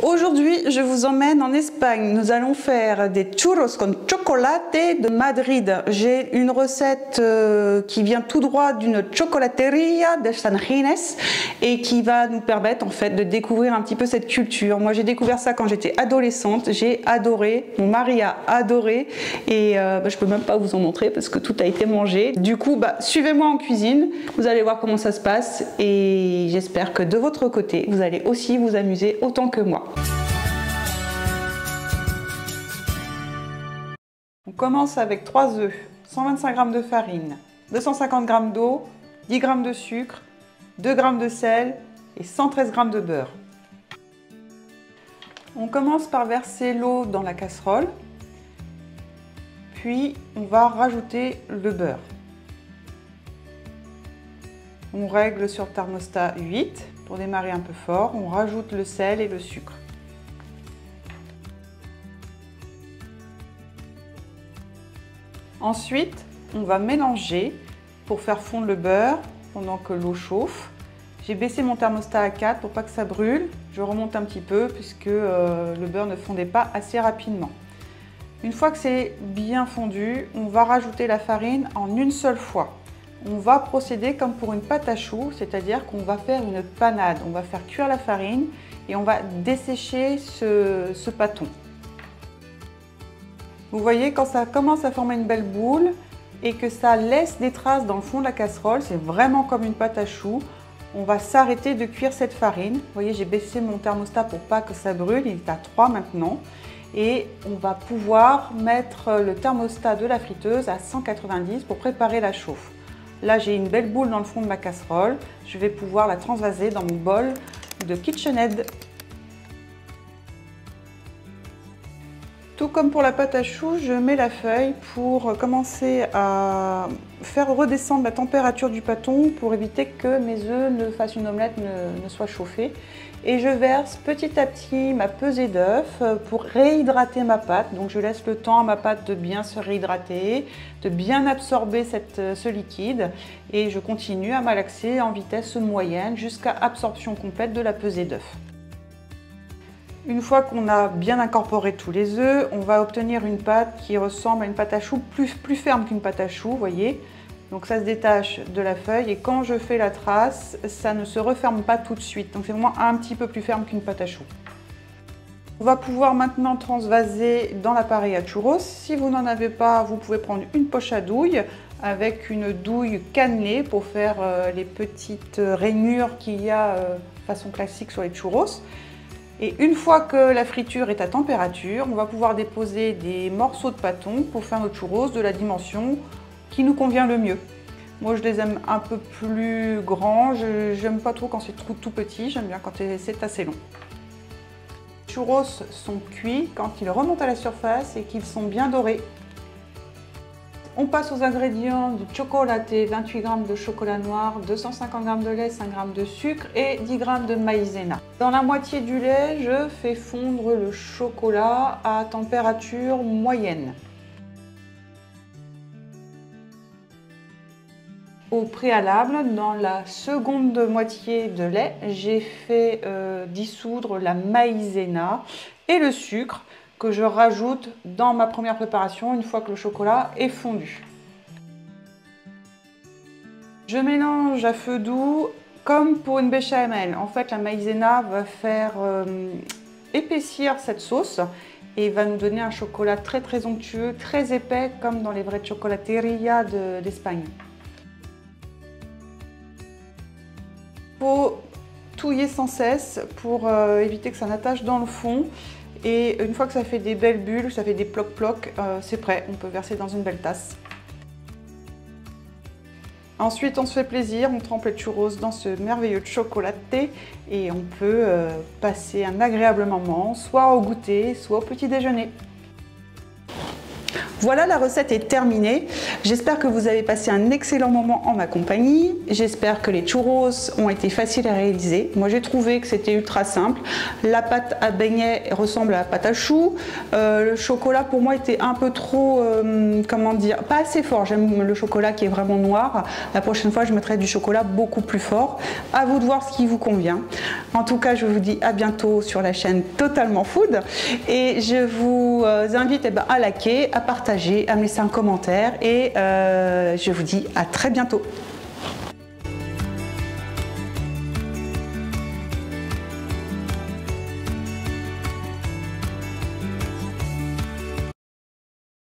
Aujourd'hui, je vous emmène en Espagne. Nous allons faire des churros con chocolate de Madrid. J'ai une recette qui vient tout droit d'une chocolateria de San Ginés et qui va nous permettre en fait de découvrir un petit peu cette culture. Moi, j'ai découvert ça quand j'étais adolescente. J'ai adoré. Mon mari a adoré et je peux même pas vous en montrer parce que tout a été mangé. Du coup, suivez-moi en cuisine. Vous allez voir comment ça se passe et j'espère que de votre côté, vous allez aussi vous amuser autant que moi. On commence avec 3 œufs, 125 g de farine, 250 g d'eau, 10 g de sucre, 2 g de sel et 113 g de beurre. On commence par verser l'eau dans la casserole, puis on va rajouter le beurre. On règle sur thermostat 8 pour démarrer un peu fort, on rajoute le sel et le sucre. Ensuite, on va mélanger pour faire fondre le beurre pendant que l'eau chauffe. J'ai baissé mon thermostat à 4 pour pas que ça brûle. Je remonte un petit peu puisque le beurre ne fondait pas assez rapidement. Une fois que c'est bien fondu, on va rajouter la farine en une seule fois. On va procéder comme pour une pâte à choux, c'est-à-dire qu'on va faire une panade. On va faire cuire la farine et on va dessécher ce pâton. Vous voyez, quand ça commence à former une belle boule et que ça laisse des traces dans le fond de la casserole, c'est vraiment comme une pâte à choux. On va s'arrêter de cuire cette farine. Vous voyez, j'ai baissé mon thermostat pour pas que ça brûle, il est à 3 maintenant. Et on va pouvoir mettre le thermostat de la friteuse à 190 pour préparer la chauffe. Là, j'ai une belle boule dans le fond de ma casserole. Je vais pouvoir la transvaser dans mon bol de KitchenAid. Tout comme pour la pâte à choux, je mets la feuille pour commencer à faire redescendre la température du pâton pour éviter que mes œufs ne fassent une omelette, ne soient chauffés. Et je verse petit à petit ma pesée d'œufs pour réhydrater ma pâte. Donc je laisse le temps à ma pâte de bien se réhydrater, de bien absorber ce liquide. Et je continue à malaxer en vitesse moyenne jusqu'à absorption complète de la pesée d'œufs. Une fois qu'on a bien incorporé tous les œufs, on va obtenir une pâte qui ressemble à une pâte à choux plus ferme qu'une pâte à choux, vous voyez. Donc ça se détache de la feuille et quand je fais la trace, ça ne se referme pas tout de suite. Donc c'est vraiment un petit peu plus ferme qu'une pâte à choux. On va pouvoir maintenant transvaser dans l'appareil à churros. Si vous n'en avez pas, vous pouvez prendre une poche à douille avec une douille cannelée pour faire les petites rainures qu'il y a façon classique sur les churros. Et une fois que la friture est à température, on va pouvoir déposer des morceaux de pâton pour faire nos churros de la dimension qui nous convient le mieux. Moi, je les aime un peu plus grands. Je n'aime pas trop quand c'est tout petit. J'aime bien quand c'est assez long. Les churros sont cuits quand ils remontent à la surface et qu'ils sont bien dorés. On passe aux ingrédients du chocolate, 28 g de chocolat noir, 250 g de lait, 5 g de sucre et 10 g de maïzena. Dans la moitié du lait, je fais fondre le chocolat à température moyenne. Au préalable, dans la seconde moitié de lait, j'ai fait dissoudre la maïzena et le sucre que je rajoute dans ma première préparation une fois que le chocolat est fondu. Je mélange à feu doux comme pour une béchamel. En fait, la maïzena va faire épaissir cette sauce et va nous donner un chocolat très onctueux, très épais comme dans les vraies chocolateria d'Espagne. Il faut touiller sans cesse pour éviter que ça n'attache dans le fond. Et une fois que ça fait des belles bulles, ça fait des plocs-plocs, c'est prêt, on peut verser dans une belle tasse. Ensuite, on se fait plaisir, on trempe les churros dans ce merveilleux chocolaté et on peut passer un agréable moment, soit au goûter, soit au petit déjeuner. Voilà, la recette est terminée. J'espère que vous avez passé un excellent moment en ma compagnie. J'espère que les churros ont été faciles à réaliser. Moi, j'ai trouvé que c'était ultra simple. La pâte à beignets ressemble à la pâte à choux. Le chocolat, pour moi, était un peu trop, comment dire, pas assez fort. J'aime le chocolat qui est vraiment noir. La prochaine fois, je mettrai du chocolat beaucoup plus fort. À vous de voir ce qui vous convient. En tout cas, je vous dis à bientôt sur la chaîne Totalement Food. Et je vous invite à liker, à partager, à me laisser un commentaire et je vous dis à très bientôt.